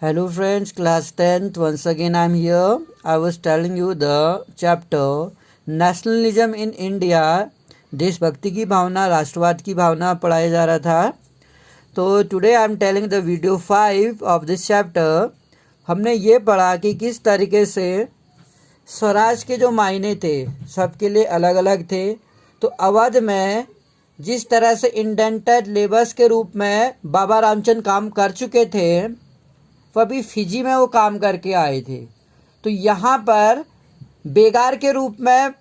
Hello friends, class 10th. Once again I am here. I was telling you the chapter Nationalism in India. देशभक्ति की भावना, राष्ट्रवाद की भावना पढ़ाया जा रहा था. तो today I am telling the video 5 of this chapter. हमने ये पढ़ा कि किस तरीके से स्वराज के जो मायने थे सबके लिए अलग अलग थे. तो अवध में जिस तरह से इंडेंटेड लेबर्स के रूप में बाबा रामचंद्र काम कर चुके थे, अभी फिजी में वो काम करके आए थे. तो यहाँ पर बेगार के रूप में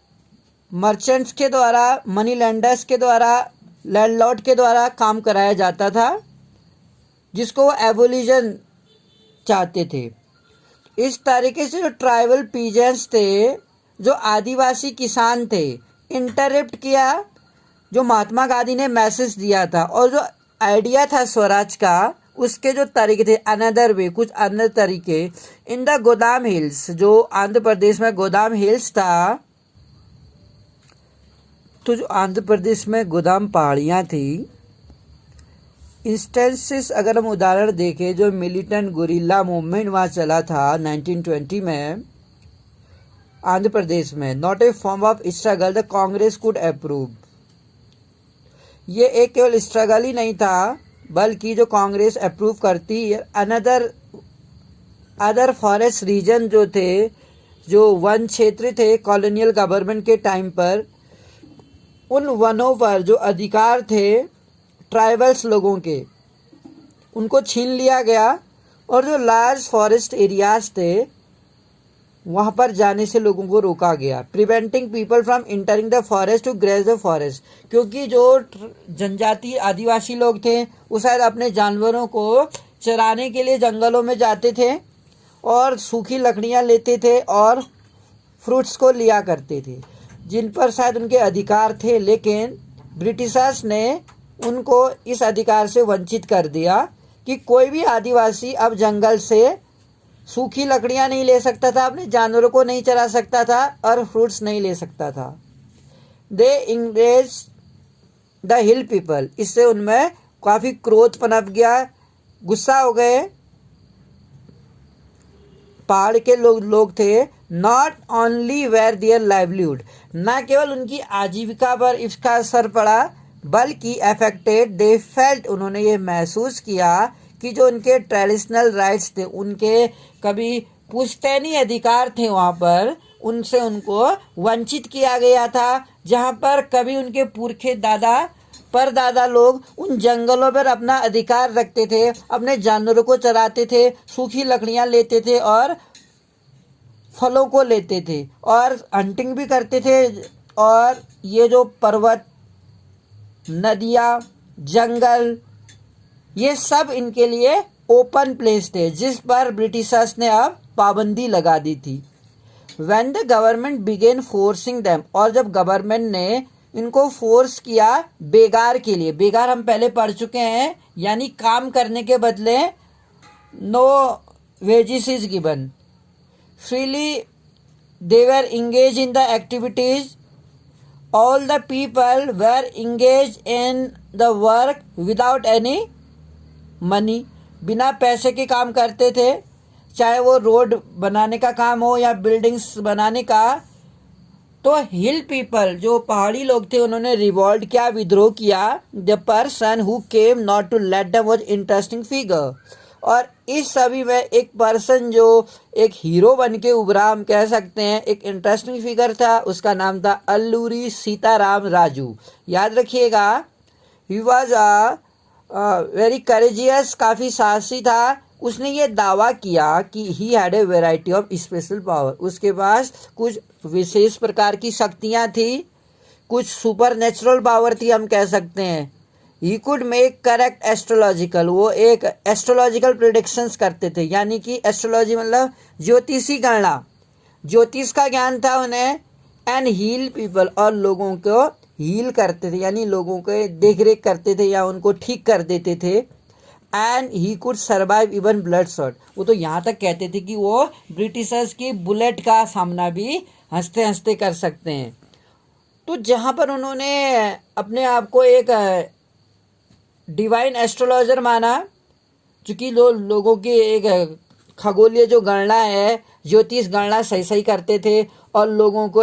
मर्चेंट्स के द्वारा, मनी लैंडर्स के द्वारा, लैंडलॉर्ड के द्वारा काम कराया जाता था, जिसको वो एबोलिशन चाहते थे. इस तरीके से जो ट्राइबल पीजेंट्स थे, जो आदिवासी किसान थे, इंटरप्ट किया जो महात्मा गांधी ने मैसेज दिया था. और जो आइडिया था स्वराज का, उसके जो तरीके थे अनदर वे, कुछ अन्य तरीके. इन द गोदाम हिल्स, जो आंध्र प्रदेश में गोदाम हिल्स था, तो जो आंध्र प्रदेश में गोदाम पहाड़ियाँ थी, इंस्टेंसेस अगर हम उदाहरण देखें, जो मिलिटेंट गुरिल्ला मूवमेंट वहाँ चला था 1920 में आंध्र प्रदेश में, not a form of struggle the Congress could approve. ये एक केवल स्ट्रगल ही नहीं था, बल्कि जो कांग्रेस अप्रूव करती. अदर फॉरेस्ट रीजन जो थे, जो वन क्षेत्र थे कॉलोनियल गवर्नमेंट के टाइम पर, उन वनों पर जो अधिकार थे ट्राइबल्स लोगों के, उनको छीन लिया गया. और जो लार्ज फॉरेस्ट एरियाज थे, वहाँ पर जाने से लोगों को रोका गया. Preventing people from entering the forest to graze the forest. क्योंकि जो जनजाति आदिवासी लोग थे, वो शायद अपने जानवरों को चराने के लिए जंगलों में जाते थे और सूखी लकड़ियाँ लेते थे और फ्रूट्स को लिया करते थे, जिन पर शायद उनके अधिकार थे. लेकिन ब्रिटिशर्स ने उनको इस अधिकार से वंचित कर दिया कि कोई भी आदिवासी अब जंगल से सूखी लकड़ियाँ नहीं ले सकता था, अपने जानवरों को नहीं चरा सकता था और फ्रूट्स नहीं ले सकता था. दे इंग्रेज द हिल पीपल. इससे उनमें काफ़ी क्रोध पनप गया, गुस्सा हो गए. पहाड़ के लोग थे. Not only were their livelihood, न केवल उनकी आजीविका पर इसका असर पड़ा, बल्कि अफेक्टेड दे फेल्ट, उन्होंने ये महसूस किया कि जो उनके ट्रेडिशनल राइट्स थे, उनके कभी पुश्तैनी अधिकार थे वहाँ पर, उनसे उनको वंचित किया गया था. जहाँ पर कभी उनके पुरखे दादा परदादा लोग उन जंगलों पर अपना अधिकार रखते थे, अपने जानवरों को चराते थे, सूखी लकड़ियाँ लेते थे और फलों को लेते थे और हंटिंग भी करते थे. और ये जो पर्वत, नदियाँ, जंगल, ये सब इनके लिए ओपन प्लेस थे, जिस पर ब्रिटिशर्स ने अब पाबंदी लगा दी थी. When the government began forcing them, और जब गवर्नमेंट ने इनको फोर्स किया बेगार के लिए. बेगार हम पहले पढ़ चुके हैं, यानी काम करने के बदले no wages is given. Freely they were engage in the activities. All the people were engage in the work without any money. बिना पैसे के काम करते थे, चाहे वो रोड बनाने का काम हो या बिल्डिंग्स बनाने का. तो हिल पीपल, जो पहाड़ी लोग थे, उन्होंने रिवॉल्ट किया, विद्रोह किया. The person who came not to let them was interesting figure. और इस सभी में एक पर्सन जो एक हीरो बन के उभरा, हम कह सकते हैं, एक इंटरेस्टिंग फिगर था, उसका नाम था अल्लूरी सीताराम राजू. याद रखिएगा, ही वॉज वेरी करेजियस, काफ़ी साहसी था. उसने ये दावा किया कि he had a variety of special power. उसके पास कुछ विशेष प्रकार की शक्तियाँ थी, कुछ सुपर नेचुरल पावर थी, हम कह सकते हैं. He could make correct astrological, वो एक एस्ट्रोलॉजिकल प्रिडिक्शंस करते थे, यानी कि एस्ट्रोलॉजी मतलब ज्योतिषी गणना, ज्योतिष का ज्ञान था उन्हें. एंड हील पीपल, और लोगों को हील करते थे, यानी लोगों को देख रेख करते थे या उनको ठीक कर देते थे. And he could survive even blood shot. वो तो यहाँ तक कहते थे कि वो ब्रिटिशर्स की बुलेट का सामना भी हंसते हंसते कर सकते हैं. तो जहाँ पर उन्होंने अपने आप को एक डिवाइन एस्ट्रोलॉजर माना, चूँकि लोगों की एक खगोलीय जो गणना है, ज्योतिष गणना सही सही करते थे और लोगों को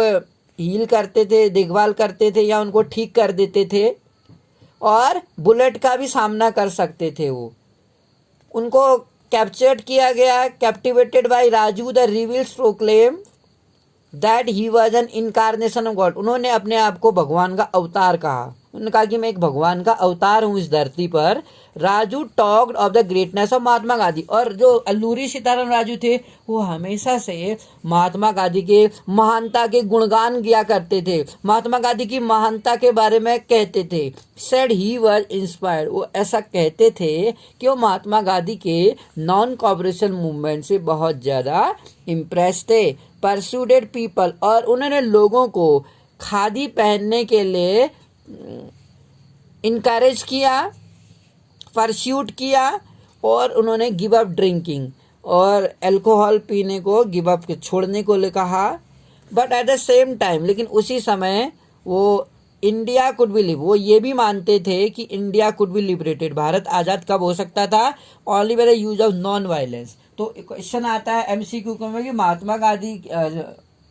हील करते थे, देखभाल करते थे या उनको ठीक कर देते थे, और बुलेट का भी सामना कर सकते थे। वो उनको कैप्चर्ड किया गया, captivated by Raju the reveals proclaim that he was an incarnation of God. उन्होंने अपने आप को भगवान का अवतार कहा। उन्होंने कहा कि मैं एक भगवान का अवतार हूँ इस धरती पर। Raju talked of the greatness of Mahatma Gandhi. और जो अल्लूरी सीताराम राजू थे वो हमेशा से महात्मा गांधी के महानता के गुणगान किया करते थे, महात्मा गांधी की महानता के बारे में कहते थे। सेड ही वॉज इंस्पायर्ड, वो ऐसा कहते थे कि वो महात्मा गांधी के नॉन कॉपरेशन मूवमेंट से बहुत ज़्यादा इम्प्रेस थे। परसूडेड पीपल, और उन्होंने लोगों को खादी पहनने के लिए इनकरेज किया, परस्यूट किया, और उन्होंने गिव अप ड्रिंकिंग और अल्कोहल पीने को गिव अप छोड़ने को कहा। But at the same time, लेकिन उसी समय वो इंडिया कुड बी लिव, वो ये भी मानते थे कि India could be liberated, Bharat आज़ाद कब हो सकता था, only by the use of non violence. तो क्वेश्चन आता है एमसीक्यू में कि महात्मा गांधी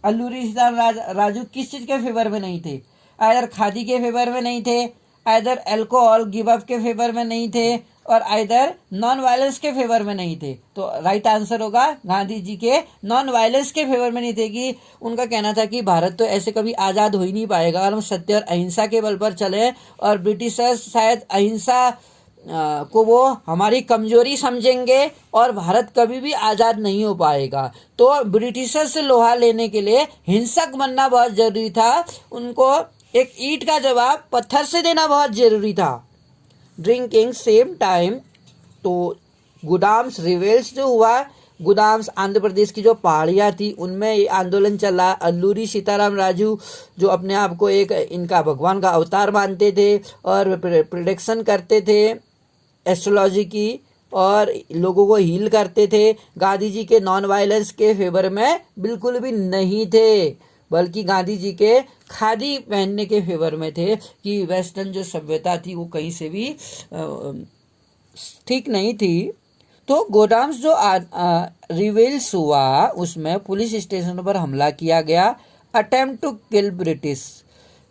अल्लूरी सीताराम राजू किस चीज़ के फेवर में नहीं थे? आइदर खादी के फेवर में नहीं थे, आइदर अल्कोहल गिव अप के फेवर में नहीं थे, और आइदर नॉन वायलेंस के फेवर में नहीं थे। तो राइट आंसर होगा गांधी जी के नॉन वायलेंस के फेवर में नहीं थे, कि उनका कहना था कि भारत तो ऐसे कभी आज़ाद हो ही नहीं पाएगा अगर हम सत्य और अहिंसा के बल पर चले, और ब्रिटिशर्स शायद अहिंसा को वो हमारी कमजोरी समझेंगे और भारत कभी भी आज़ाद नहीं हो पाएगा। तो ब्रिटिशर्स से लोहा लेने के लिए हिंसक बनना बहुत ज़रूरी था, उनको एक ईंट का जवाब पत्थर से देना बहुत ज़रूरी था। ड्रिंकिंग सेम टाइम, तो गुदाम्स रिवेल्स जो हुआ, गुदाम्स आंध्र प्रदेश की जो पहाड़ियाँ थी उनमें ये आंदोलन चला। अल्लूरी सीताराम राजू जो अपने आप को एक इनका भगवान का अवतार मानते थे और प्रिडिक्शन करते थे एस्ट्रोलॉजी की, और लोगों को हील करते थे, गांधी जी के नॉन वायलेंस के फेवर में बिल्कुल भी नहीं थे, बल्कि गांधी जी के खादी पहनने के फेवर में थे कि वेस्टर्न जो सभ्यता थी वो कहीं से भी ठीक नहीं थी। तो गोदाम्स जो रिवेल्स हुआ उसमें पुलिस स्टेशन पर हमला किया गया, अटेम्प्ट टू किल ब्रिटिश,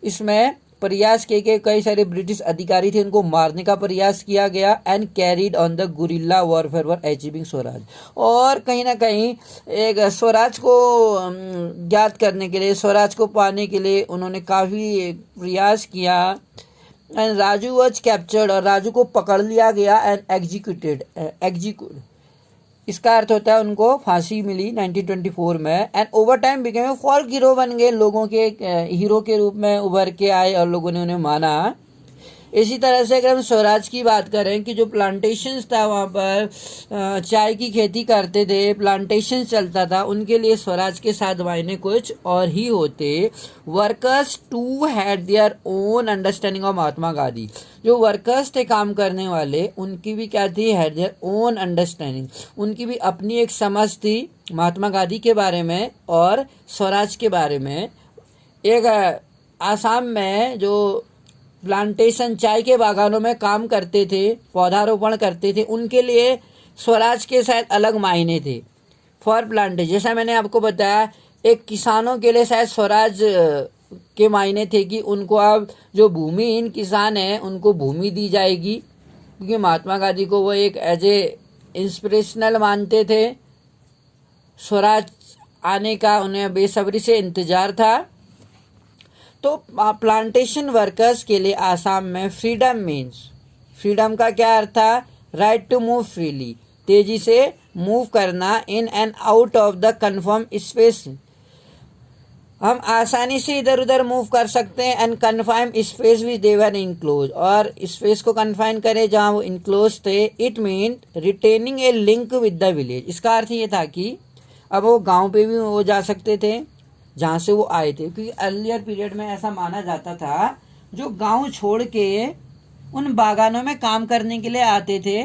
इसमें प्रयास किए गए, कई सारे ब्रिटिश अधिकारी थे उनको मारने का प्रयास किया गया। And carried on the guerrilla warfare for achieving Swaraj, और कहीं ना कहीं एक स्वराज को ज्ञात करने के लिए, स्वराज को पाने के लिए उन्होंने काफ़ी प्रयास किया। एंड राजू वॉज कैप्चर्ड, और राजू को पकड़ लिया गया एंड एग्जीक्यूट, इसका अर्थ होता है उनको फांसी मिली 1924 में। And over time became folk hero, बन गए, लोगों के हीरो के रूप में उभर के आए और लोगों ने उन्हें माना। इसी तरह से अगर हम स्वराज की बात करें कि जो प्लांटेशंस था वहाँ पर चाय की खेती करते थे, प्लांटेशन चलता था, उनके लिए स्वराज के साथ मायने कुछ और ही होते। Workers too had their own understanding of Mahatma Gandhi, जो वर्कर्स थे काम करने वाले उनकी भी क्या थी, हैड देयर ओन अंडरस्टैंडिंग, उनकी भी अपनी एक समझ थी महात्मा गांधी के बारे में और स्वराज के बारे में। एक आसाम में जो प्लांटेशन चाय के बागानों में काम करते थे, पौधारोपण करते थे, उनके लिए स्वराज के शायद अलग मायने थे फॉर प्लांटेशन। जैसा मैंने आपको बताया, एक किसानों के लिए शायद स्वराज के मायने थे कि उनको अब जो भूमिहीन किसान हैं उनको भूमि दी जाएगी, क्योंकि महात्मा गांधी को वो एक एज ए इंस्पिरेशनल मानते थे। स्वराज आने का उन्हें बेसब्री से इंतजार था। तो प्लांटेशन वर्कर्स के लिए आसाम में फ्रीडम मीन्स, फ्रीडम का क्या अर्थ था, राइट टू मूव फ्रीली, तेजी से मूव करना in and out of the confined space, हम आसानी से इधर उधर मूव कर सकते हैं। And confined space which they were enclosed, और स्पेस को कन्फाइन करे जहाँ वो इनक्लोज थे। It mean retaining a link with the village, इसका अर्थ ये था कि अब वो गांव पे भी वो जा सकते थे जहाँ से वो आए थे, क्योंकि अर्लियर पीरियड में ऐसा माना जाता था जो गांव छोड़ के उन बागानों में काम करने के लिए आते थे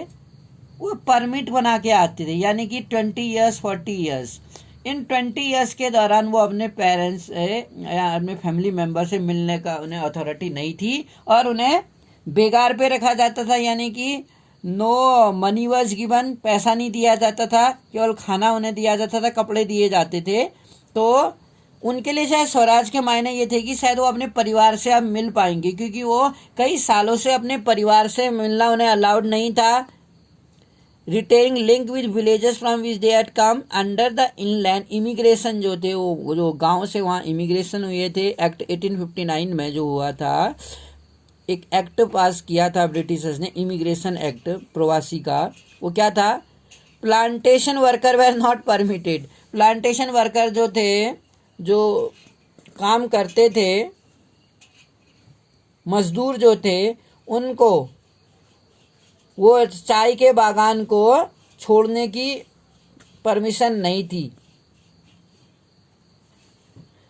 वो परमिट बना के आते थे, यानी कि 20 ईयर्स 40 ईयर्स। इन 20 ईयर्स के दौरान वो अपने पेरेंट्स या अपने फैमिली मेम्बर से मिलने का उन्हें अथॉरिटी नहीं थी, और उन्हें बेगार पे रखा जाता था, यानी कि नो मनी वॉज गिवन, पैसा नहीं दिया जाता था, केवल खाना उन्हें दिया जाता था, कपड़े दिए जाते थे। तो उनके लिए शायद स्वराज के मायने ये थे कि शायद वो अपने परिवार से अब मिल पाएंगे, क्योंकि वो कई सालों से अपने परिवार से मिलना उन्हें अलाउड नहीं था। Retaining link with villages from which they had come under the inland immigration, जो थे वो जो गांव से वहाँ इमिग्रेशन हुए थे, एक्ट 1859 में जो हुआ था, एक एक्ट पास किया था ब्रिटिशर्स ने, इमिग्रेशन एक्ट प्रवासी का। वो क्या था? Plantation worker were not permitted. Plantation worker जो थे, जो काम करते थे, मजदूर जो थे, उनको वो चाय के बागान को छोड़ने की परमिशन नहीं थी।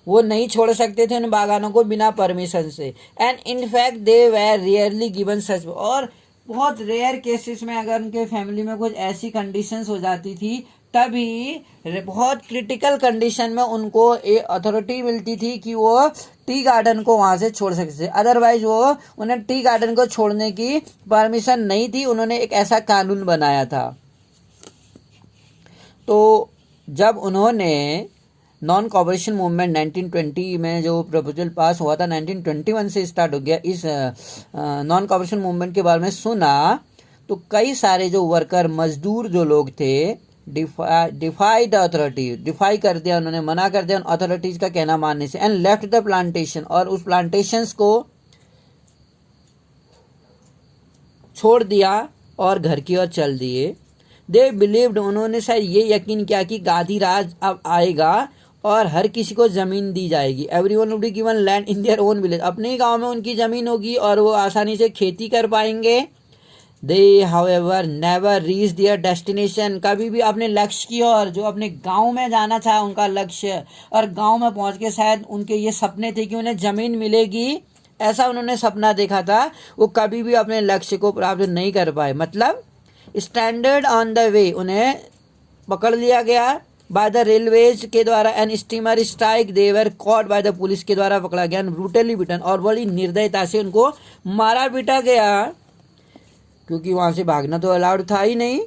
वो नहीं छोड़ सकते थे उन बागानों को बिना परमिशन से। And in fact they were rarely given सच, और बहुत रेयर केसेस में अगर उनके फैमिली में कुछ ऐसी कंडीशंस हो जाती थी, तभी बहुत क्रिटिकल कंडीशन में उनको अथॉरिटी मिलती थी कि वो टी गार्डन को वहां से छोड़ सकते थे। अदरवाइज वो उन्हें टी गार्डन को छोड़ने की परमिशन नहीं थी। उन्होंने एक ऐसा कानून बनाया था। तो जब उन्होंने नॉन कॉपरेशन मूवमेंट 1920 में जो प्रपोजल पास हुआ था, 1921 से स्टार्ट हो गया, इस नॉन कॉपरेशन मूवमेंट के बारे में सुना, तो कई सारे जो वर्कर मजदूर जो लोग थे, डिफाई द अथॉरिटी, डिफाई कर दिया उन्होंने, मना कर दिया अथॉरिटीज का कहना मानने से, एंड लेफ्ट द प्लांटेशन, और उस प्लांटेशंस को छोड़ दिया और घर की ओर चल दिए। दे बिलीव्ड, उन्होंने शायद ये यकीन किया कि गांधी राज अब आएगा और हर किसी को जमीन दी जाएगी। Everyone would be given land in their own village, अपने ही गांव में उनकी जमीन होगी और वो आसानी से खेती कर पाएंगे। They however never reach their destination, कभी भी अपने लक्ष्य की ओर, जो अपने गांव में जाना था उनका लक्ष्य, और गांव में पहुंच के शायद उनके ये सपने थे कि उन्हें जमीन मिलेगी, ऐसा उन्होंने सपना देखा था, वो कभी भी अपने लक्ष्य को प्राप्त नहीं कर पाए। मतलब स्टैंडर्ड ऑन द वे, उन्हें पकड़ लिया गया बाय द रेलवेज के द्वारा, and steamer strike, they were caught by the police के द्वारा पकड़ा गया, ब्रूटली बिटन, और बड़ी निर्दयता से उनको मारा पीटा गया, क्योंकि वहां से भागना तो अलाउड था ही नहीं।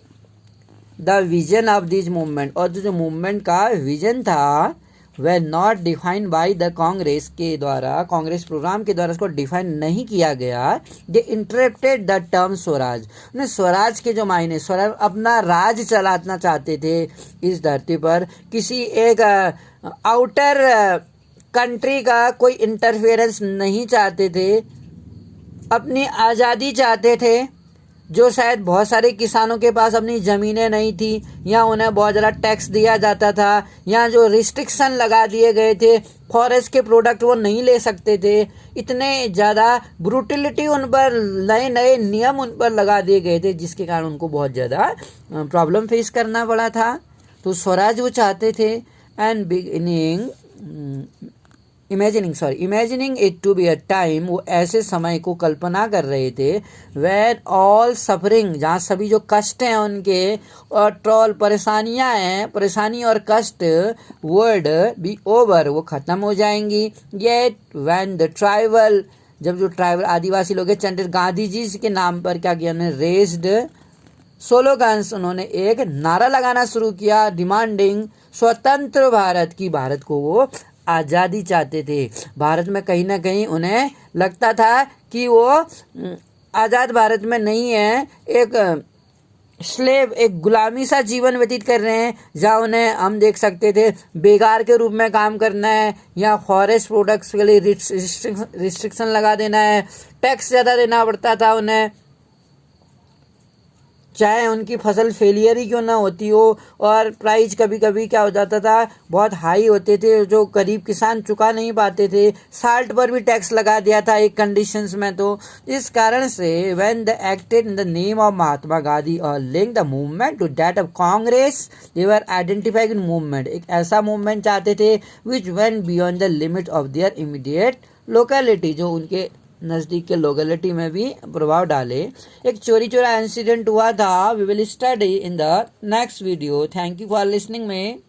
The vision of this movement, और जो मूवमेंट का विजन था, वह not defined by the Congress के द्वारा, कांग्रेस प्रोग्राम के द्वारा उसको डिफाइन नहीं किया गया। दे इंटरप्टेड द टर्म स्वराज, उन्हें स्वराज के जो मायने, स्वराज अपना राज चलाना चाहते थे इस धरती पर, किसी एक आउटर कंट्री का कोई इंटरफेरेंस नहीं चाहते थे, अपनी आज़ादी चाहते थे। जो शायद बहुत सारे किसानों के पास अपनी ज़मीनें नहीं थी, या उन्हें बहुत ज़्यादा टैक्स दिया जाता था, या जो रिस्ट्रिक्शन लगा दिए गए थे, फॉरेस्ट के प्रोडक्ट वो नहीं ले सकते थे, इतने ज़्यादा ब्रूटिलिटी उन पर, नए नए नियम उन पर लगा दिए गए थे, जिसके कारण उनको बहुत ज़्यादा प्रॉब्लम फेस करना पड़ा था। तो स्वराज वो चाहते थे। And imagining it to be a time, वो ऐसे समय को कल्पना कर रहे थे, वेर ऑल सफरिंग, जहाँ सभी जो कष्ट हैं उनके, और ट्रॉल परेशानियां हैं, परेशानी और कष्ट, वर्ड बी ओवर, वो खत्म हो जाएंगी। येट व्हेन द ट्राइबल, जब जो ट्राइबल आदिवासी लोग चंद्र गांधी जी के नाम पर क्या किया उन्होंने, रेज्ड स्लोगन्स, उन्होंने एक नारा लगाना शुरू किया, डिमांडिंग स्वतंत्र भारत की, भारत को वो आज़ादी चाहते थे। भारत में कहीं ना कहीं उन्हें लगता था कि वो आज़ाद भारत में नहीं है, एक स्लेव, एक गुलामी सा जीवन व्यतीत कर रहे हैं, जहाँ उन्हें हम देख सकते थे बेगार के रूप में काम करना है, या फॉरेस्ट प्रोडक्ट्स के लिए रिस्ट्रिक्शन लगा देना है, टैक्स ज़्यादा देना पड़ता था उन्हें, चाहे उनकी फसल फेलियर ही क्यों ना होती हो, और प्राइस कभी कभी क्या हो जाता था, बहुत हाई होते थे, जो गरीब किसान चुका नहीं पाते थे। साल्ट पर भी टैक्स लगा दिया था एक कंडीशंस में। तो इस कारण से when they acted in the name of Mahatma Gandhi और link the movement to that of Congress, they were identified in movement, एक ऐसा मूवमेंट चाहते थे which went beyond the limit of their immediate locality, जो उनके नज़दीक के लोकेलिटी में भी प्रभाव डाले। एक चोरी चोरा इंसिडेंट हुआ था, we will study in the next video. Thank you for listening में।